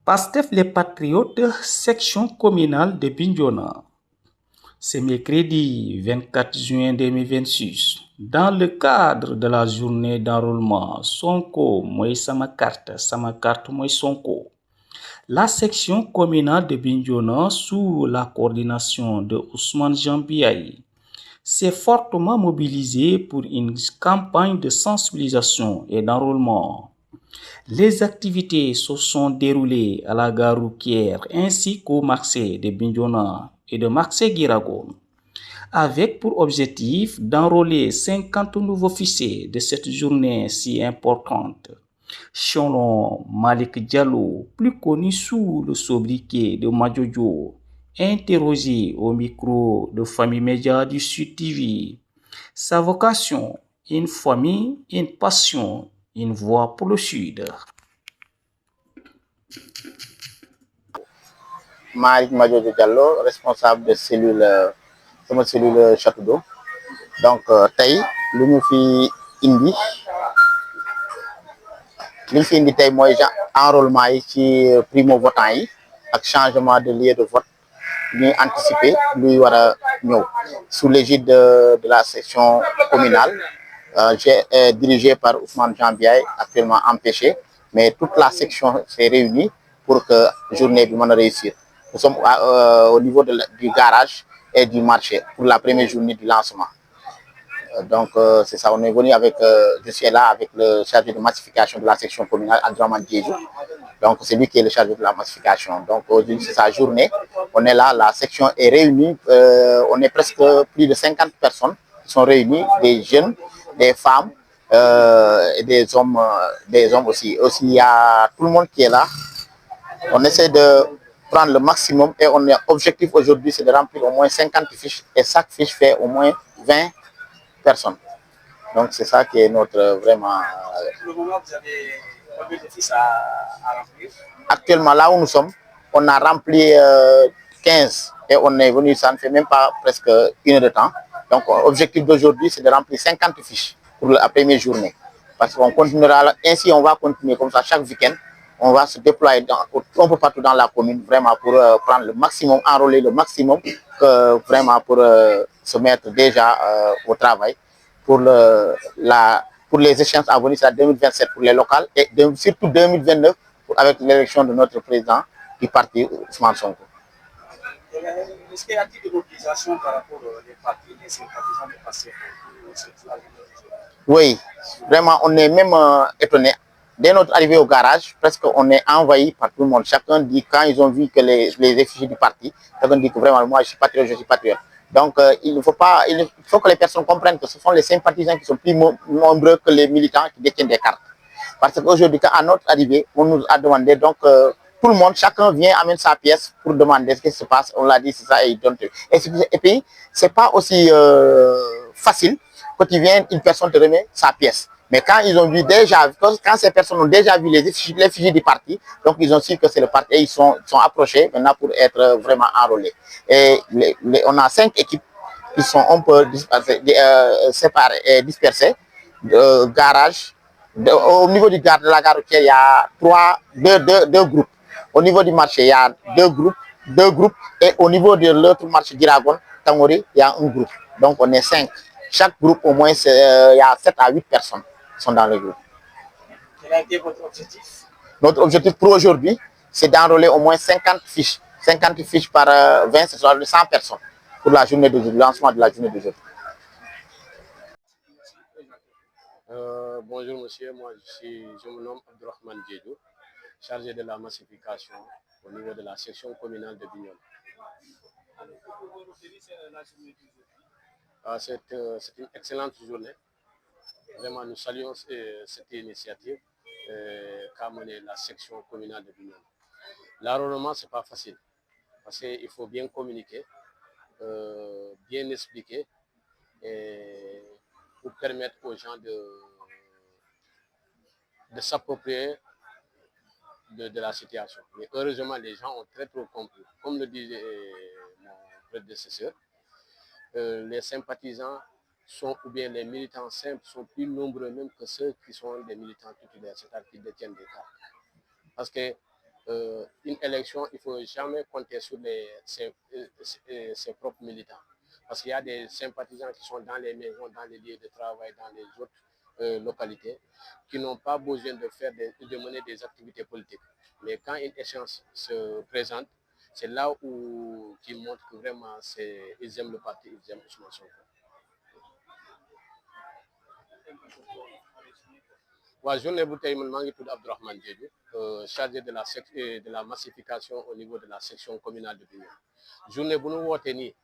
Pastef les Patriotes, section communale de Bignona. C'est mercredi 24 juin 2026. Dans le cadre de la journée d'enrôlement Sonko moi sama carte moi Sonko, la section communale de Bignona, sous la coordination de Ousmane Jambiaye, s'est fortement mobilisée pour une campagne de sensibilisation et d'enrôlement. Les activités se sont déroulées à la gare routière ainsi qu'au marché de Bignona et de marché Guirago, avec pour objectif d'enrôler 50 nouveaux fichiers de cette journée si importante. Selon Malik Diallo, plus connu sous le sobriquet de Madjojo, interrogé au micro de Famille Média du Sud TV, sa vocation, une famille, une passion, une voix pour le Sud. Malik Madjojo Diallo, responsable de cellule Château d'eau. Donc tey lu ñu fi indi mooy enrôlement yi ci primo votant yi ak changement de lieu de vote ñuy anticiper luy war a ñëw sous l'égide de la section communale dirigée par Ousmane Jambiaye, actuellement empêché, mais toute la section s'est réunie pour que journée bi mën a réussir. Nous sommes au niveau du garage et du marché pour la première journée du lancement. Donc c'est ça, on est venu avec, je suis là avec le chargé de massification de la section communale, Abdourahmane Diédhiou. Donc c'est lui qui est le chargé de la massification. Donc aujourd'hui c'est sa journée, on est là, la section est réunie, on est presque plus de 50 personnes qui sont réunies, des jeunes, des femmes et des hommes aussi. Aussi il y a tout le monde qui est là. On essaie de prendre le maximum et on est objectif aujourd'hui c'est de remplir au moins 50 fiches et chaque fiche fait au moins 20 personnes. Donc c'est ça qui est notre vraiment. Pour le moment, vous avez combien de fiches à remplir? Actuellement, là où nous sommes, on a rempli 15 et on est venu, ça ne fait même pas presque une heure de temps. Donc l'objectif d'aujourd'hui, c'est de remplir 50 fiches pour la première journée. Parce qu'on continuera, ainsi on va continuer comme ça chaque week-end. On va se déployer un peu partout dans la commune, vraiment pour prendre le maximum, enrôler le maximum, vraiment pour se mettre déjà au travail pour les échéances à venir, c'est 2027 pour les locales et surtout 2029 avec l'élection de notre président du parti Ousmane Sonko. Est-ce qu'il y a de mobilisation par rapport aux partis, les sympathisants de Pastef? Oui, vraiment, on est même étonné. Dès notre arrivée au garage, presque on est envahi par tout le monde. Chacun dit, quand ils ont vu que les effigies du parti, chacun dit que vraiment, moi je suis patriote, je suis patriote. Donc il faut que les personnes comprennent que ce sont les sympathisants qui sont plus nombreux que les militants qui détiennent des cartes. Parce qu'aujourd'hui, à notre arrivée, on nous a demandé, donc tout le monde, chacun vient, amène sa pièce pour demander ce qui se passe. On l'a dit, c'est ça, et ils donnent. Et puis, c'est pas aussi facile quand il vient, une personne te remet sa pièce. Mais quand ils ont vu déjà, quand ces personnes ont déjà vu les effigies du parti, donc ils ont su que c'est le parti et ils sont approchés maintenant pour être vraiment enrôlés. Et on a 5 équipes qui sont un peu séparées et dispersées. Garage. Au niveau de la gare routière, il y a deux groupes. Au niveau du marché, il y a deux groupes. Et au niveau de l'autre marché d'Iragon, Tangori, il y a un groupe. Donc on est 5. Chaque groupe, au moins, il y a 7 à 8 personnes qui sont dans le groupe. Quel a été votre objectif? Notre objectif pour aujourd'hui, c'est d'enrôler au moins 50 fiches. 50 fiches par 20, ce sera 100 personnes pour la journée d'aujourd'hui, le lancement de la journée d'aujourd'hui. Bonjour monsieur, moi je me nomme Abdourahmane Diédhiou, chargé de la massification au niveau de la section communale de Bignona. C'est une excellente journée. Vraiment, nous saluons cette initiative qu'a menée la section communale de Bignona. L'enrôlement, ce n'est pas facile parce qu'il faut bien communiquer, bien expliquer et pour permettre aux gens de s'approprier de la situation. Mais heureusement, les gens ont très compris. Comme le disait mon prédécesseur, les sympathisants ou bien les militants simples sont plus nombreux même que ceux qui sont des militants titulaires, c'est-à-dire qui détiennent des cartes. Parce que une élection, il ne faut jamais compter sur ses propres militants. Parce qu'il y a des sympathisants qui sont dans les maisons, dans les lieux de travail, dans les autres localités, qui n'ont pas besoin de mener des activités politiques. Mais quand une échéance se présente, c'est là où ils montrent que vraiment ils aiment le parti, ils aiment Ousmane Sonko. La journée bu tey man maa ngi tudd Abdourahmane Diédhiou, chargé de la massification au niveau de la section communale de Bignona. Journée bu ñu wootee nii,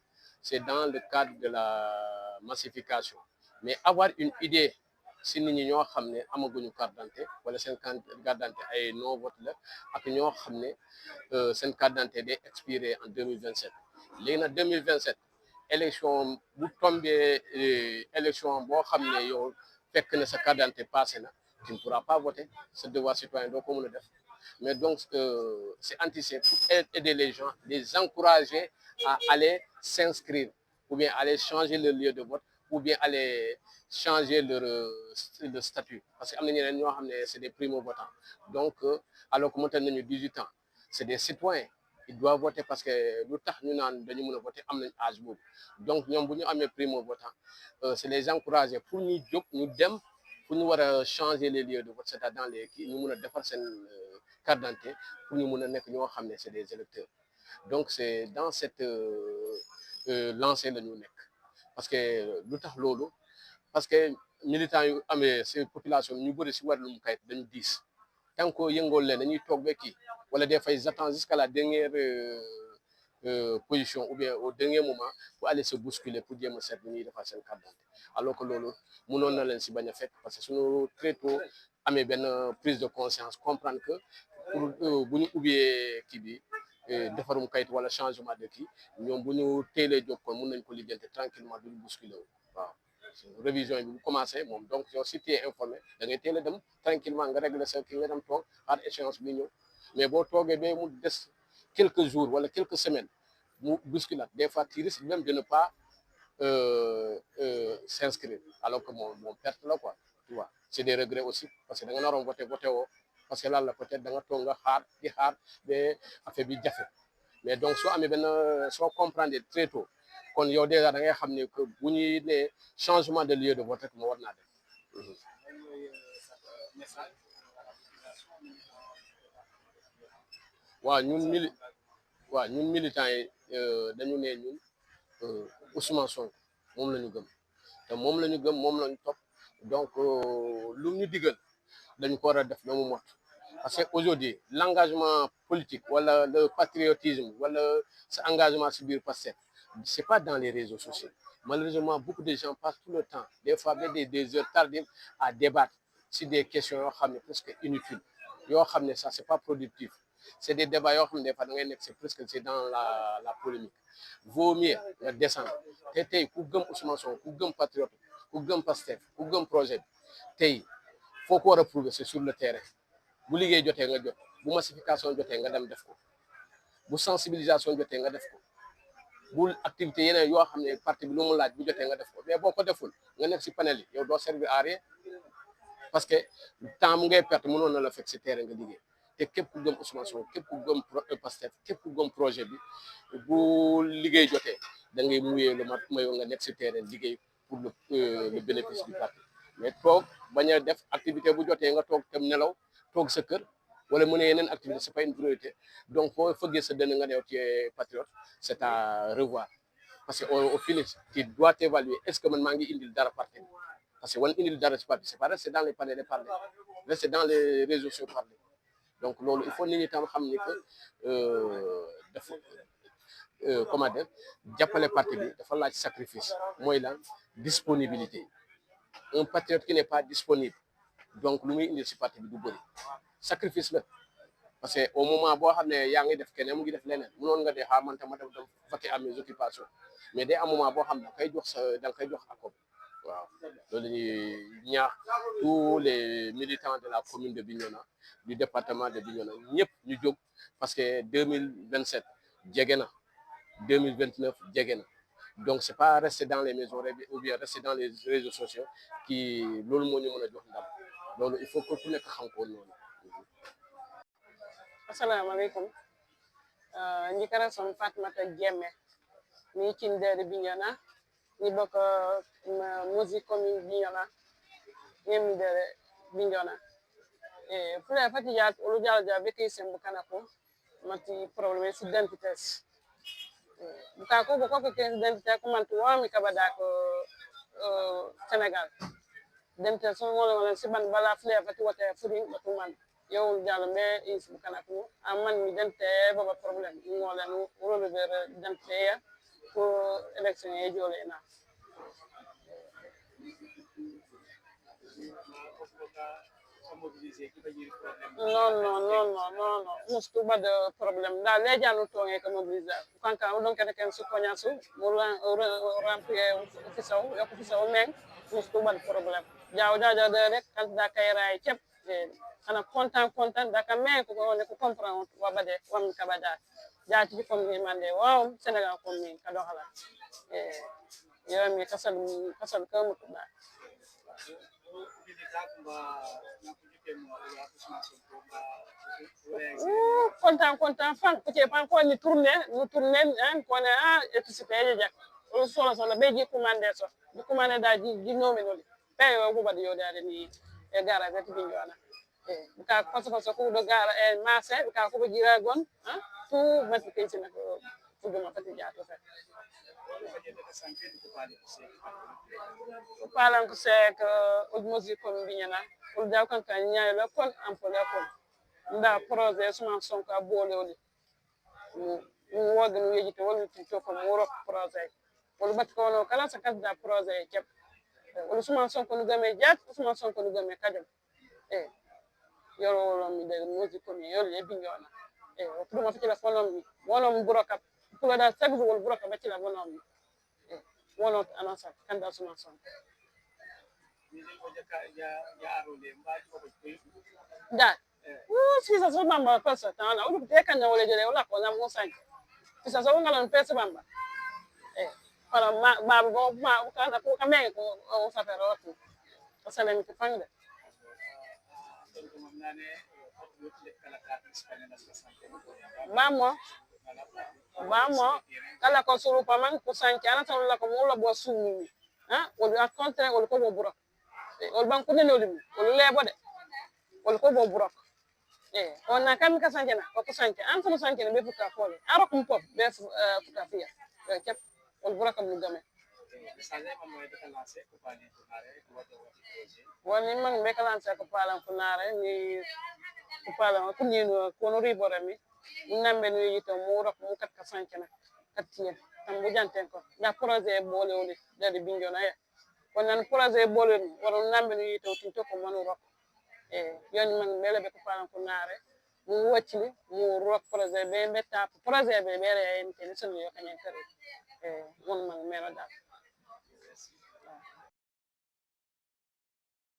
c'est dans le cadre de la massification, mais avoir une idée si nit ñi ñoo xam ne amaguñu carte d'identité wala seen carte d'identité ay non vote la ak ñoo xam ne seen carte d'identité day expiré en 2027. léegi nag 2027 élection bu tombé élection boo xam ne yow fekk na sa carte d'identité passé na, tu ne pourras pas voter, ce devoir citoyen doo ko mën a def. Mais donc c'est anticipé pour aider les gens, les encourager à aller s'inscrire ou bien aller changer le lieu de vote ou bien aller changer leur statut. Parce que am na ñeneen ñoo xam ne c'est des primo-votants. Donc alors que monté nañu 18 ans, c'est des citoyens. Ils doivent voter parce que lu tax ñu naan dañu mën a voter am nañ âge boobu. Donc ñoom bu ñu amee primo-votant, c'est les encourager pour ñu jóg ñu dem pour ñu war a changer les lieux de vote, c'est-à-dire dans les kii ñu mën a defar seen carte d'identité pour ñu mën a nekk ñoo xam ne c'est des électeurs. Donc c'est dans cette lancée la ñu nekk parce que lu tax loolu parce que militants yu amee ces populations ñu bëri si wàllum kayit dañu diis tant que yëngool leen dañuy toog ba kii wala des fois ils attendent jusqu'à la dernière position ou bien au dernier moment pour aller se bousculer pour jéem a seet bu ñuy defar seen carte d'identité alors que loolu mënoon na leen si bañ a fekk parce que suñu très tôt amee benn prise de conscience comprendre que pour bu ñu ubbee kii bi defarum kayit wala changement de kii ñoom bu ñu teelee jóg kon mun nañ ko lijjanti tranquillement duñu bousculer wu waaw révision bi bu commencé moom donc yow si tu es informé da ngay teel a dem tranquillement nga régler sa kii nga dem toog xaar échéance bi ñëw mais boo toogee ba mu des quelques jours wala quelques semaines mu bousculade des fois tu risques même de ne pas s'inscrire alors que mon perte la quoi tu vois c'est des regrets aussi parce que da nga naroon voté woo parce que lan la peut-être da nga toog nga xaar di xaar ba affaire bi jafe mais donc soo amee benn soo comprendre très tôt kon yow déjà da ngay xam ne que bu ñuy ne changement de lieu de vote rek moo war naa def. waaw ñun militants yi dañu ne ñun Ousmane Sonko moom la ñu gëm te moom la ñu gëm moom la ñu topp donc lu ñu digal dañu ko war a def ba mu mot parce que aujourd'hui l'engagement politique wala le patriotisme wala sa engagement si biir Pastef c'est pas dans les réseaux sociaux. Malheureusement beaucoup de gens passent tout le temps des fois ba des heures tardives à débattre sur des questions yoo xam ne presque inutiles yoo xam ne ça c'est pas productif. C'est des débats yoo xam ne des fois da ngay nekk c'est presque c'est dans la polémique. Vaut mieux nga descendre te tey ku gëm Ousmane Sonko ku gëm patriote ku gëm Pastef ku gëm projet bi tey foo ko war a prouver c'est sur le terrain bu liggéey jotee nga jot bu massification jotee nga dem def ko bu sensibilisation jotee nga def ko bu activité yeneen yoo xam ne parti bi lu mu laaj bu jotee nga def ko mais boo ko deful nga nekk si panel yi yow doo servir à rien parce que temps mu ngay perte mënoon na la fekk si terrain nga liggéey te képp ku gëm Ousmane Sonko képp ku gëm Pastef képp ku gëm projet bi bu liggéey jotee da ngay muyee lu mat mayoo nga nekk si terrain liggéey pour le bénéfice du parti mais toog bañ a def activité bu jotee nga toog tam nelaw toog sa kër wala mu ne yeneen activité c'est pas une priorité donc foo fëggee sa dënn nga ne tu es patriote c'est à revoir parce que au finish tu dois t'évaluer est-ce que man maa ngi indil dara parti parce que wan indil dara ci parti c'est pas rester dans les panels de parler rester dans les réseaux sociaux parler donc loolu il faut nit ñi tam xam ni que dafa comment dire jàppale parti bi dafa laaj sacrifice mooy lan disponibilité un patriote qui n'est pas disponible donc lu muy indil ci parti bi du bëri sacrifice la parce que au moment boo xam ne yaa ngi def keneen mu ngi def leneen mënoon nga dee man tam ma dem vaquer à mes occupations mais day am moment boo xam ne da nga koy jox accord waaw loolu ñuy ñaax tous les militants de la commune de Bignona du département de Bignona ñëpp ñu jóg parce que 2027 jege na 2029 jege na donc c'est pas rester dans les maisons ou bien rester dans les réseaux sociaux qui loolu moo ñu mën a jox ndam loolu il faut que ku nekk xam ko noonu. assalamu alaikum ni kara son Fatmata Jemme ni Kindere Bignona ni bokk musique commune Bignona Yemidere Bignona fule fati ya olu jala be kay sembu kanako mati problème si identité buka ko ko ke identité ko man to mi kabada ko Sénégal identité so ngolo si ban bala fule fati wata furi batuman yow jalo me is bu kanako amman mi identité baba problème ngola no rolo be identité ya ko élection e jole na non mustu ba de problème da le janu to nge ko mobiliser kanka o don ken su konyasu mo remplir officiel yo officiel men mustu ba de problème jaaw da rek kan da kay ray cep ana content da ka men ko ne ko comprendre wa bade wam ka bada jaati ko mi mande waaw Sénégal ko mi ka do hala yo mi kasal ko mu da content fan ko te pan ko ni tourner en ko ne et c'était jak o solo be ji commandé so di commandé da ji nomi no pe yo go bad yo dare ni e gara vet bi jona ka ko ko do gara e marché ka ko jira gon tout mat ke ci nak fu do ma fati jaato fe palan ko sek od musique ko biñana ul daw kan kan nyaay la kon am ko la kon nda projet suma sonko abole oli mu woga no yejito wala to ko mo rok projet wala bat ko no kala sa kanda projet kep wala suma sonko no game jaat suma sonko no game kadam yoro wala mi de musique ko mi yoro e biñona o pour mo fi la fonom mi wonom broka pour da chaque jour broka ba ci la wonom mi wono anasa kanda suma sonko da sisa so bamba pesa tana ulu te kan wala jere wala ko na mo san sisa so ngala pesa bamba para ba go ma kana ko kame ko o sa pero ko asalen ko fanga Vamos kala ko suru paman ko sanki ana tan la ko mo la bo sumi wala kontre wala ko bo buro wala ban ko ne lolu wala lebo de wala ko bo buro on na kam ka sanki na ko sanki an tan sanki ne be fuka ko le aro ko pop be fuka fiya kep wala buro kam lu game woni man be kala sa ko palan ko nare ni ko palan ko ni no ko no ribore mi nambe no yito mo rok mo kat ka sanki na katien tam bu janten ko da projet bolé woni dadi Bignona ya konan projet bolé waro nambe no yito tinto ko manu rok yoni man mele be ko palan ko nare mu wacci mu rok projet be beta projet be bere en ten sunu yo kanyen kare won man melo da